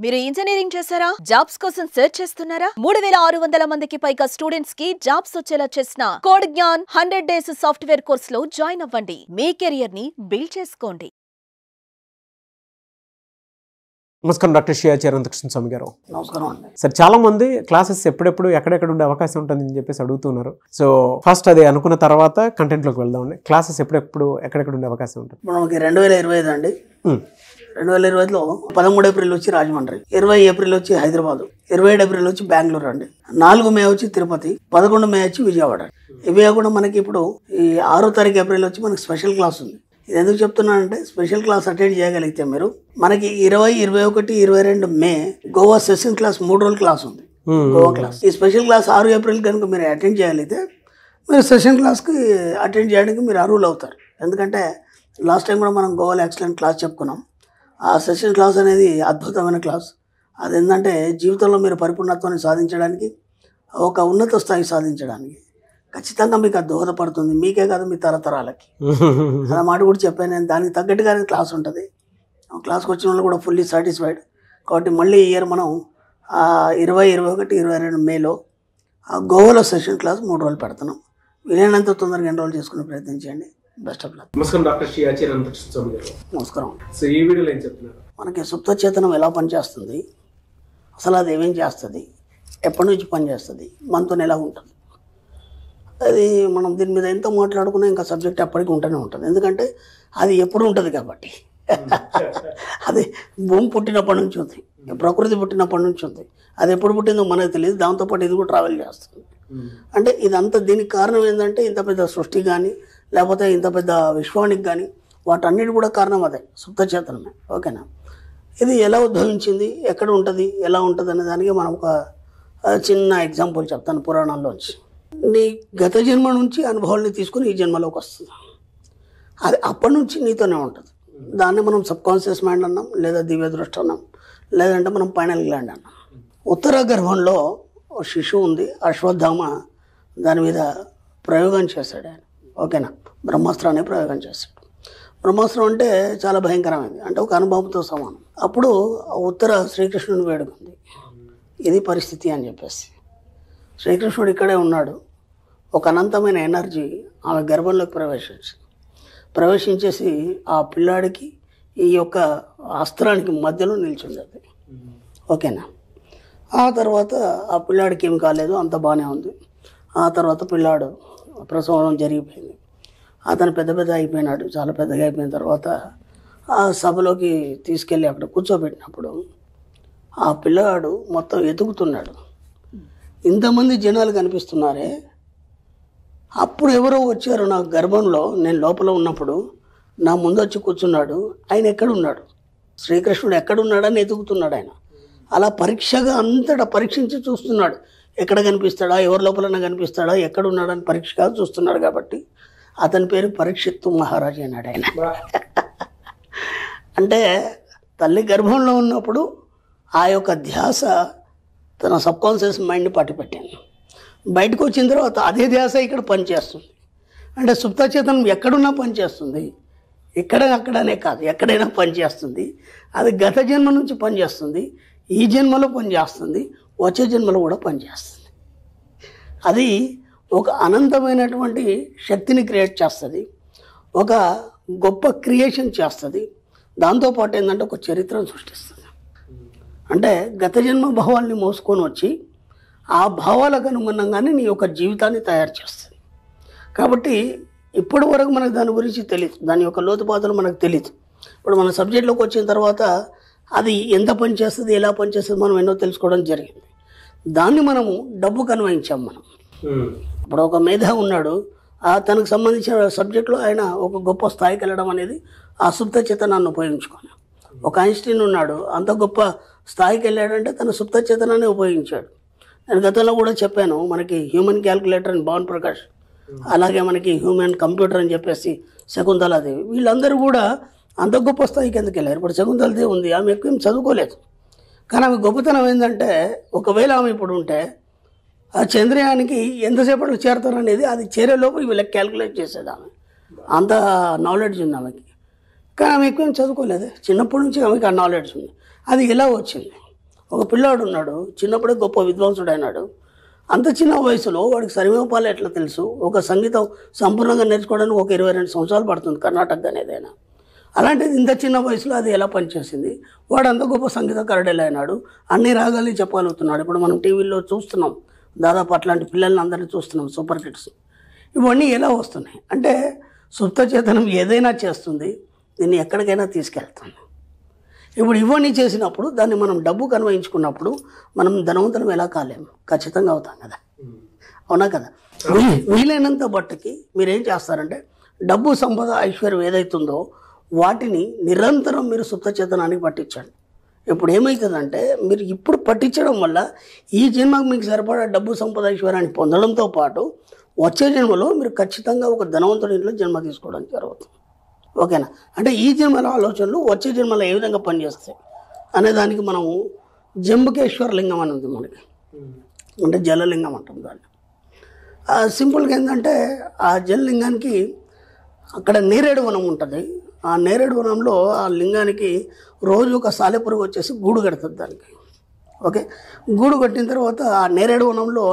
మీరు ఇంజనీరింగ్ చేశారా? జాబ్స్ కోసం సెర్చ్ చేస్తున్నారా? 3600 మందికి పైగా స్టూడెంట్స్ కి జాబ్స్ వచ్చేలా చేసిన code Gyan 100 days software course లో జాయిన్ అవ్వండి. మీ కెరియర్ ని బిల్డ్ చేసుకోండి. నమస్కారం డాక్టర్ షియా చిరంతకృష్ణ స్వామి గారు. నమస్కారం అండి. సార్, చాలా మంది క్లాసెస్ ఎప్పుడెప్పుడు ఎక్కడెక్కడ ఉండే అవకాశం ఉంటుందని చెప్పేసి అడుగుతున్నారు. సో ఫస్ట్ అది అనుకున్న తర్వాత కంటెంట్లోకి వెళ్దామండి. క్లాసెస్ ఎప్పుడెప్పుడు ఎక్కడెక్కడ ఉండే అవకాశం ఉంటుంది? మనకి 2025 అండి. 2025లో 13 ఏప్రిల్ వచ్చి రాజమండ్రి, 20 ఏప్రిల్ వచ్చి హైదరాబాద్, 27 ఏప్రిల్ వచ్చి బెంగళూరు అండి, 4 మే వచ్చి తిరుపతి, 11 మే వచ్చి విజయవాడ. ఇవే కాకుండా మనకి ఇప్పుడు ఈ 6 తారీఖు ఏప్రిల్ వచ్చి మనకి స్పెషల్ క్లాస్ ఉంది. ఇది ఎందుకు చెప్తున్నానంటే, స్పెషల్ క్లాస్ అటెండ్ చేయగలిగితే మీరు మనకి 20, 21, 22 మే గోవా సెషన్ క్లాస్ 3 రోజుల క్లాస్ ఉంది. గోవా క్లాస్. ఈ స్పెషల్ క్లాస్ 6 ఏప్రిల్ కనుక మీరు అటెండ్ చేయగలిగితే మీరు సెషన్ క్లాస్కి అటెండ్ చేయడానికి మీరు అర్హులు అవుతారు. ఎందుకంటే లాస్ట్ టైం కూడా మనం గోవాలో ఎక్సలెంట్ క్లాస్ చెప్పుకున్నాం. ఆ సెషన్ క్లాస్ అనేది అద్భుతమైన క్లాస్. అది ఏంటంటే జీవితంలో మీరు పరిపూర్ణత్వాన్ని సాధించడానికి, ఒక ఉన్నత స్థాయి సాధించడానికి ఖచ్చితంగా మీకు అది దోహదపడుతుంది. మీకే కాదు, మీ తరతరాలకి. అలా మాట కూడా చెప్పాను నేను. దానికి తగ్గట్టుగానే క్లాస్ ఉంటుంది. క్లాస్కి వచ్చిన వాళ్ళు కూడా ఫుల్లీ సాటిస్ఫైడ్. కాబట్టి మళ్ళీ ఈ ఇయర్ మనం 20, 21, 22 మేలో గోవాలో సెషన్ క్లాస్ 3 రోజులు పెడుతున్నాం. వీలైనంత తొందరగా ఎన్రోల్ చేసుకునే ప్రయత్నం చేయండి. Best of luck. నమస్కారం డాక్టర్ షియా చిరంతకృష్ణ స్వామి గారు. నమస్కారం. సో ఈ వీడియోలో ఏం చెప్తున్నారు? మనకి సుప్త చేతనం ఎలా పనిచేస్తుంది, అసలు అది ఏమేం చేస్తుంది, ఎప్పటి నుంచి పనిచేస్తుంది, మనతో ఎలా ఉంటుంది, అది మనం దీని మీద ఎంత మాట్లాడుకున్నా ఇంకా సబ్జెక్ట్ ఎప్పటికీ ఉంటూనే ఉంటుంది. ఎందుకంటే అది ఎప్పుడు ఉంటుంది కాబట్టి. అది భూమి పుట్టినప్పటి నుంచి ఉంది, ప్రకృతి పుట్టినప్పటి నుంచి ఉంది. అది ఎప్పుడు పుట్టిందో మనకు తెలియదు. దాంతోపాటు ఇది కూడా ట్రావెల్ చేస్తుంది. అంటే ఇదంతా దీనికి కారణం ఏంటంటే, ఇంత పెద్ద సృష్టి కానీ లేకపోతే ఇంత పెద్ద విశ్వానికి కానీ వాటన్నిటి కూడా కారణం అదే, సుప్త చేతనమే. ఓకేనా? ఇది ఎలా ఉద్భవించింది, ఎక్కడ ఉంటుంది, ఎలా ఉంటుంది అనే దానికి మనం ఒక చిన్న ఎగ్జాంపుల్ చెప్తాను పురాణాల్లోంచి. నీ గత జన్మ నుంచి అనుభవాల్ని తీసుకుని ఈ జన్మలోకి వస్తుంది. అది అప్పటి నుంచి నీతోనే ఉంటుంది. దాన్ని మనం సబ్కాన్షియస్ మైండ్ అన్నాం, లేదా దివ్య దృష్టి అన్నాం, లేదంటే మనం పైనల్ గ్లాండ్ అన్నాం. ఉత్తర గర్భంలో శిశువు ఉంది. అశ్వత్థామ దాని మీద ప్రయోగం చేశాడు ఆయన. ఓకేనా? బ్రహ్మాస్త్రాన్ని ప్రయోగం చేశాడు. బ్రహ్మాస్త్రం అంటే చాలా భయంకరమైనది, అంటే ఒక అనుభవంతో సమానం. అప్పుడు ఉత్తర శ్రీకృష్ణుని వేడుకుంది, ఇది పరిస్థితి అని చెప్పేసి. శ్రీకృష్ణుడు ఇక్కడే ఉన్నాడు. ఒక అనంతమైన ఎనర్జీ ఆమె గర్భంలోకి ప్రవేశించేసి ఆ పిల్లాడికి ఈ యొక్క అస్త్రానికి మధ్యలో నిల్చుండేది. ఓకేనా? ఆ తర్వాత ఆ పిల్లాడికి ఏం కాలేదు, అంత బాగానే ఉంది. ఆ తర్వాత పిల్లాడు ప్రసవం జరిగిపోయింది. అతను పెద్ద అయిపోయినాడు. చాలా పెద్దగా అయిపోయిన తర్వాత ఆ సభలోకి తీసుకెళ్ళి అక్కడ కూర్చోబెట్టినప్పుడు ఆ పిల్లగాడు మొత్తం ఎతుకుతున్నాడు. ఇంతమంది జనాలు కనిపిస్తున్నారే, అప్పుడు ఎవరో వచ్చారు నా గర్భంలో, నేను లోపల ఉన్నప్పుడు నా ముందు వచ్చి కూర్చున్నాడు. ఆయన ఎక్కడున్నాడు, శ్రీకృష్ణుడు ఎక్కడున్నాడని ఎతుకుతున్నాడు ఆయన. అలా పరీక్షగా అంతటా పరీక్షించి చూస్తున్నాడు. ఎక్కడ కనిపిస్తాడా, ఎవరి లోపలన్నా కనిపిస్తాడా, ఎక్కడున్నాడని పరీక్షగా చూస్తున్నాడు. కాబట్టి అతని పేరు పరీక్షిత్తు మహారాజు అన్నాడు ఆయన. అంటే తల్లి గర్భంలో ఉన్నప్పుడు ఆ యొక్క ధ్యాస తన సబ్కాన్షియస్ మైండ్ని పట్టిపెట్టాను. బయటకు వచ్చిన తర్వాత అదే ధ్యాస ఇక్కడ పనిచేస్తుంది. అంటే సుప్తచేతనం ఎక్కడున్నా పనిచేస్తుంది. అక్కడనే కాదు, ఎక్కడైనా పనిచేస్తుంది. అది గత జన్మ నుంచి పనిచేస్తుంది, ఈ జన్మలో పనిచేస్తుంది, వచ్చే జన్మలో కూడా పనిచేస్తుంది. అది ఒక అనంతమైనటువంటి శక్తిని క్రియేట్ చేస్తుంది, ఒక గొప్ప క్రియేషన్ చేస్తుంది. దాంతోపాటు ఏంటంటే ఒక చరిత్రను సృష్టిస్తుంది. అంటే గత జన్మ భావాల్ని మోసుకొని వచ్చి ఆ భావాలకు అనుగుణంగానే నీ యొక్క జీవితాన్ని తయారు చేస్తుంది. కాబట్టి ఇప్పటి వరకు మనకు దాని గురించి తెలియదు, దాని యొక్క లోతుపాతులు మనకు తెలియదు. ఇప్పుడు మన సబ్జెక్ట్లోకి వచ్చిన తర్వాత అది ఎంత పని చేస్తుంది, ఎలా పనిచేస్తుంది మనం ఎన్నో తెలుసుకోవడం జరిగింది. దాన్ని మనము డబ్బుకు అన్వయించాం మనం. ఇప్పుడు ఒక మేధా ఉన్నాడు, తనకు సంబంధించిన సబ్జెక్టులో ఆయన ఒక గొప్ప స్థాయికి వెళ్ళడం అనేది ఆ సుప్త చేతనాన్ని ఉపయోగించుకొని. ఒక ఐన్స్టీన్ ఉన్నాడు, అంత గొప్ప స్థాయికి వెళ్ళాడంటే తన సుప్త చేతనాన్ని ఉపయోగించాడు. నేను గతంలో కూడా చెప్పాను, మనకి హ్యూమన్ క్యాల్కులేటర్ అని భావన్ ప్రకాష్, అలాగే మనకి హ్యూమన్ కంప్యూటర్ అని చెప్పేసి శకుంతలాదేవి, వీళ్ళందరూ కూడా అంత గొప్ప స్థాయికి ఎందుకు వెళ్ళారు. ఇప్పుడు శకుంతలదేవి ఉంది, ఆమె ఎక్కువ చదువుకోలేదు. కానీ ఆమె గొప్పతనం ఏంటంటే, ఒకవేళ ఆమె ఇప్పుడు ఉంటే ఆ చంద్రయానికి ఎంతసేపట్లో చేరుతారనేది అది చేరేలోపు వీళ్ళకి క్యాల్కులేట్ చేసేది. ఆమె అంత నాలెడ్జ్ ఉంది ఆమెకి. కానీ ఆమె ఎక్కువ చదువుకోలేదు, చిన్నప్పటి నుంచి ఆమెకి ఆ నాలెడ్జ్ ఉంది. అది ఎలా వచ్చింది? ఒక పిల్లాడు ఉన్నాడు, చిన్నప్పుడే గొప్ప విద్వాంసుడు అయినాడు. అంత చిన్న వయసులో వాడికి సరిమేపాలు ఎట్లా తెలుసు? ఒక సంగీతం సంపూర్ణంగా నేర్చుకోవడానికి ఒక 22 సంవత్సరాలు పడుతుంది కర్ణాటక అనేదైనా. అలాంటిది ఇంత చిన్న వయసులో అది ఎలా పనిచేసింది? వాడు అంత గొప్ప సంగీతకారుడు అయినాడు, అన్ని రాగాలు చెప్పగలుగుతున్నాడు. ఇప్పుడు మనం టీవీలో చూస్తున్నాం, దాదాపు అట్లాంటి పిల్లల్ని అందరినీ చూస్తున్నాం, సూపర్ కిడ్స్. ఇవన్నీ ఎలా వస్తున్నాయి అంటే సుప్త చేతనం ఏదైనా చేస్తుంది, దీన్ని ఎక్కడికైనా తీసుకెళ్తుంది. ఇప్పుడు ఇవన్నీ చేసినప్పుడు దాన్ని మనం డబ్బు కన్వయించుకున్నప్పుడు మనం ధనవంతులం ఎలా కాలేము? ఖచ్చితంగా అవుతాం కదా, అవునా కదా? వీలైనంత బట్టుకి మీరేం చేస్తారంటే డబ్బు, సంపద, ఐశ్వర్యం ఏదైతుందో వాటిని నిరంతరం మీరు సుప్త చేతనానికి పట్టించండి. ఇప్పుడు ఏమవుతుందంటే మీరు ఇప్పుడు పట్టించడం వల్ల ఈ జన్మకు మీకు సరిపడా డబ్బు, సంపద, ఐశ్వర్యాన్ని పొందడంతో పాటు వచ్చే జన్మలో మీరు ఖచ్చితంగా ఒక ధనవంతుడి ఇంట్లో జన్మ తీసుకోవడం జరుగుతుంది. ఓకేనా? అంటే ఈ జన్మల ఆలోచనలు వచ్చే జన్మలో ఏ విధంగా పనిచేస్తాయి అనే దానికి మనము జంబుకేశ్వర లింగం అని ఉంది మనకి, అంటే జలలింగం అంటాం దాన్ని. సింపుల్గా ఏంటంటే ఆ జలలింగానికి అక్కడ నేరేడు వనం ఉంటుంది. ఆ నేరేడు వనంలో ఆ లింగానికి రోజు ఒక సాలెపురుగు వచ్చేసి గూడు కడుతుంది దానికి. ఓకే, గూడు కట్టిన తర్వాత ఆ నేరేడు వనంలో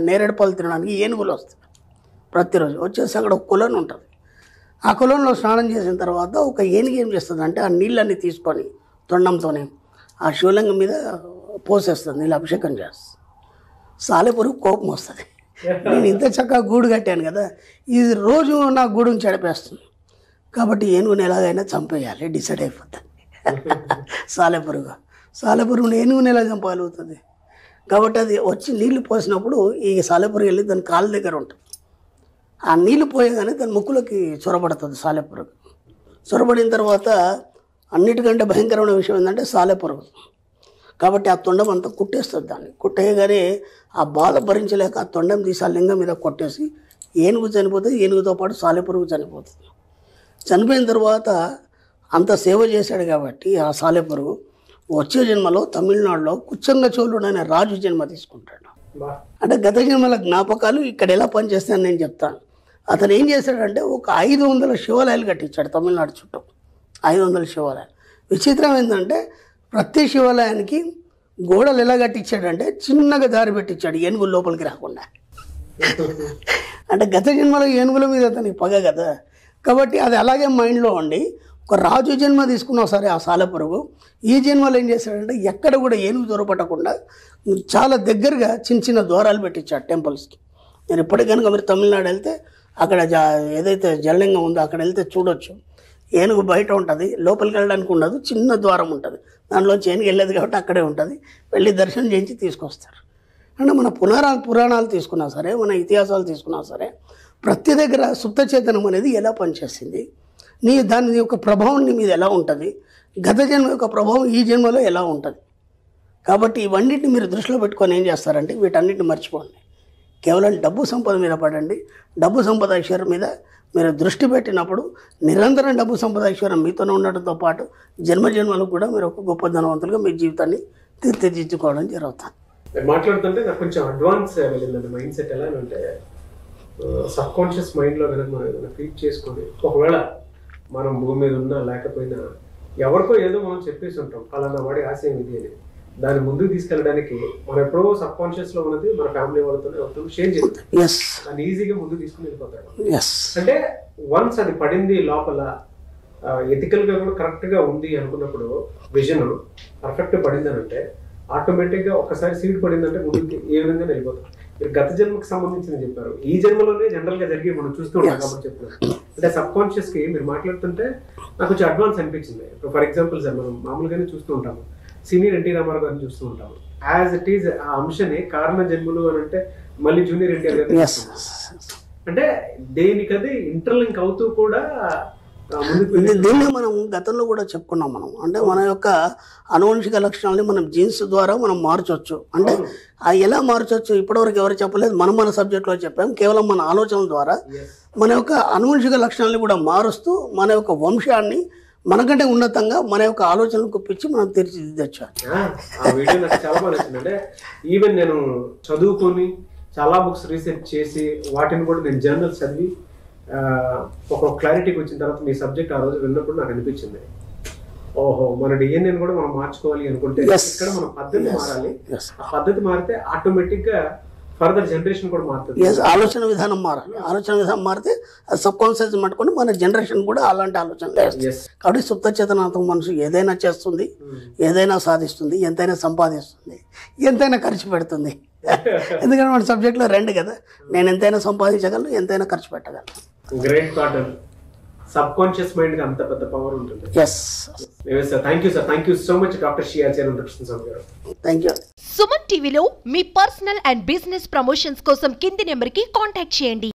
నేరేడు పళ్ళు తినడానికి ఏనుగులు వస్తాయి. ప్రతిరోజు వచ్చేసి అక్కడ ఒక కొలను ఉంటుంది. ఆ కొలంలో స్నానం చేసిన తర్వాత ఒక ఏనుగు ఏం చేస్తుంది అంటే ఆ నీళ్ళన్నీ తీసుకొని తొండంతోనే ఆ శివలింగం మీద పోసేస్తుంది, నీళ్ళు అభిషేకం చేస్తుంది. సాలెపురుగు కోపం వస్తుంది, నేను ఇంత చక్కగా గూడు కట్టాను కదా, ఇది రోజు నా గూడుని చెడిపేస్తుంది, కాబట్టి ఏనుగుని ఎలాగైనా చంపేయాలి డిసైడ్ అయిపోతుంది. సాలెపురుగుని ఏనుగుని ఎలా చంపగలుగుతుంది? కాబట్టి అది వచ్చి నీళ్లు పోసినప్పుడు ఈ సాలెపురుగు వెళ్ళి దాని కాళ్ళ దగ్గర ఉంటుంది. ఆ నీళ్లు పోయగానే దాని ముక్కులోకి చొరబడుతుంది సాలెపురుగు. చొరబడిన తర్వాత అన్నిటికంటే భయంకరమైన విషయం ఏంటంటే సాలెపురుగు. కాబట్టి ఆ తొండం అంతా కుట్టేస్తుంది దాన్ని. కుట్టేయగానే ఆ బాధ భరించలేక ఆ తొండం తీసి ఆ లింగం మీద కొట్టేసి ఏనుగు చనిపోతుంది, ఏనుగుతో పాటు సాలెపురుగు చనిపోతుంది. చనిపోయిన తర్వాత అంత సేవ చేశాడు కాబట్టి ఆ సాలెపురుగు వచ్చే జన్మలో తమిళనాడులో కుచ్చంగచోళుడు అనే రాజు జన్మ తీసుకుంటాడు. అంటే గత జన్మల జ్ఞాపకాలు ఇక్కడ ఎలా పనిచేస్తాయని నేను చెప్తాను. అతను ఏం చేశాడంటే ఒక 500 శివాలయాలు కట్టించాడు తమిళనాడు చుట్టూ. 500 శివాలయాలు. విచిత్రం ఏంటంటే ప్రతి శివాలయానికి గోడలు ఎలా కట్టించాడంటే చిన్నగా దారి పెట్టించాడు ఏనుగులు లోపలికి రాకుండా. అంటే గత జన్మలో ఏనుగుల మీద అతనికి పగ కదా, కాబట్టి అది అలాగే మైండ్లో ఉండి ఒక రాజు జన్మ తీసుకున్నా సరే ఆ సాలెపురుగు ఈ జన్మలో ఏం చేశాడంటే ఎక్కడ కూడా ఏనుగు దొరపట్టకుండా చాలా దగ్గరగా చిన్న చిన్న ద్వారాలు పెట్టించాడు టెంపుల్స్కి. నేను ఇప్పటికీ కనుక మీరు తమిళనాడు వెళ్తే అక్కడ ఏదైతే జలలింగం ఉందో అక్కడ వెళ్తే చూడొచ్చు. ఏనుగు బయట ఉంటుంది, లోపలికి వెళ్ళడానికి ఉండదు, చిన్న ద్వారం ఉంటుంది, దాంట్లోంచి ఏనుగు వెళ్ళేది కాబట్టి అక్కడే ఉంటుంది. వెళ్ళి దర్శనం చేయించి తీసుకొస్తారు. అంటే మన పురాణాలు తీసుకున్నా సరే, మన ఇతిహాసాలు తీసుకున్నా సరే, ప్రతి దగ్గర సుప్త చేతనం అనేది ఎలా పనిచేసింది, దాని యొక్క ప్రభావం నీ మీద ఎలా ఉంటుంది, గత జన్మ యొక్క ప్రభావం ఈ జన్మలో ఎలా ఉంటుంది. కాబట్టి ఇవన్నిటిని మీరు దృష్టిలో పెట్టుకొని ఏం చేస్తారంటే వీటన్నిటిని మర్చిపోండి, కేవలం డబ్బు సంపద మీద పడండి. డబ్బు సంపద ఐశ్వర్యం మీద మీరు దృష్టి పెట్టినప్పుడు నిరంతరం డబ్బు సంపద ఐశ్వర్యం మీతోనే ఉండటంతో పాటు జన్మలకు కూడా మీరు ఒక గొప్ప ధనవంతులుగా మీ జీవితాన్ని తీర్చిదిద్దుకోవడం జరుగుతుంది. మాట్లాడుతుంటే నాకు కొంచెం అడ్వాన్స్ వెళ్ళిందండి మైండ్ సెట్. ఎలా అంటే సబ్ కాన్షియస్ మైండ్లో కనుక మనం ఏదైనా ఫీడ్ చేసుకొని ఒకవేళ మనం భూమి మీద ఉన్నా లేకపోయినా ఎవరికో ఏదో మనం చెప్పేసి ఉంటాం అలానా వాడి ఆశయం ఇది అని. దాన్ని ముందుకు తీసుకెళ్ళడానికి మనం ఎప్పుడో సబ్ కాన్షియస్ లో ఉన్నది మన ఫ్యామిలీ వాళ్ళతోనే అవుతాం షేర్ చేస్తాం, దాన్ని ఈజీగా ముందుకు తీసుకుని వెళ్ళిపోతాడు. అంటే వన్స్ అది పడింది లోపల ఎథికల్ గా కూడా కరెక్ట్ గా ఉంది అనుకున్నప్పుడు విజన్ పర్ఫెక్ట్ పడింది అని అంటే ఆటోమేటిక్ గా ఒకసారి సీడ్ పడిందంటే ముందుకి ఏ విధంగా వెళ్ళిపోతాం. మీరు గత జన్మకి సంబంధించిన చెప్పారు, ఈ జన్మలోనే జనరల్ గా జరిగి మనం చూస్తూ ఉంటాం కాబట్టి చెప్తున్నారు. అంటే సబ్ కాన్షియస్ కి మీరు మాట్లాడుతుంటే నాకు కొంచెం అడ్వాన్స్ అనిపించింది. ఫర్ ఎగ్జాంపుల్ సార్ మనం మామూలుగానే చూస్తూ ఉంటాము, సీనియర్ ఎన్టీ రామారావు గారిని చూస్తూ ఉంటాము. యాజ్ ఇట్ ఈజ్ ఆ అంశని కారణ జన్మలు అని అంటే మళ్ళీ జూనియర్ ఎన్టీఆర్ గారిని అంటే దేనికది ఇంటర్లింక్ అవుతూ కూడా దీన్ని మనం గతంలో కూడా చెప్పుకున్నాం. మనం అంటే మన యొక్క అనువంశిక లక్షణాలని మనం జీన్స్ ద్వారా మనం మార్చవచ్చు. అంటే ఎలా మార్చవచ్చు ఇప్పటివరకు ఎవరు చెప్పలేదు, మనం మన సబ్జెక్ట్లో చెప్పాం. కేవలం మన ఆలోచనల ద్వారా మన యొక్క అనువంశిక లక్షణాలని కూడా మారుస్తూ మన యొక్క వంశాన్ని మనకంటే ఉన్నతంగా మన యొక్క ఆలోచనలు కుప్పించి మనం తీర్చిదిద్దచ్చు. ఆ వీడియో నాకు చాలా బాగా నచ్చింది. అంటే ఈవెన్ నేను చదువుకొని చాలా బుక్స్ రీసెర్చ్ చేసి వాటిని కూడా నేను జర్నల్స్ చదివి ఒక క్లారిటీకి వచ్చిన తర్వాత మీ సబ్జెక్ట్ ఆ రోజు విన్నప్పుడు నాకు అనిపించింది ఓహో, మన డిఎన్ఏ కూడా మనం మార్చుకోవాలి అనుకుంటే ఇక్కడ మన పద్ధతి మారాలి. ఆ పద్ధతి మారితే ఆటోమేటిక్ గా ఫర్దర్ జనరేషన్ కూడా మారుతుంది. ఆలోచన విధానం మారాలి. ఆలోచన విధానం మారితే అది సబ్ కాన్షియస్ పట్టుకొని మన జనరేషన్ కూడా అలాంటి ఆలోచనలు వేస్తుంది. కాబట్టి సుప్త చేతనాత్మక మనసు ఏదైనా చేస్తుంది, ఏదైనా సాధిస్తుంది, ఎంతైనా సంపాదిస్తుంది, ఎంతైనా ఖర్చు పెడుతుంది. ఎందుకంటే మన సబ్జెక్ట్లో రెండు కదా, నేను ఎంతైనా సంపాదించగలను, ఎంతైనా ఖర్చు పెట్టగలను. Great thought. Subconscious mind కి అంత పెద్ద పవర్ ఉంటుంది. Yes sir, thank you sir, thank you so much doctor Shri Acharya Krishnaswamy గారు. Thank you. సుమన్ టీవీలో మీ పర్సనల్ అండ్ బిజినెస్ ప్రమోషన్స్ కోసం కింది నెంబర్కి కాంటాక్ట్ చేయండి.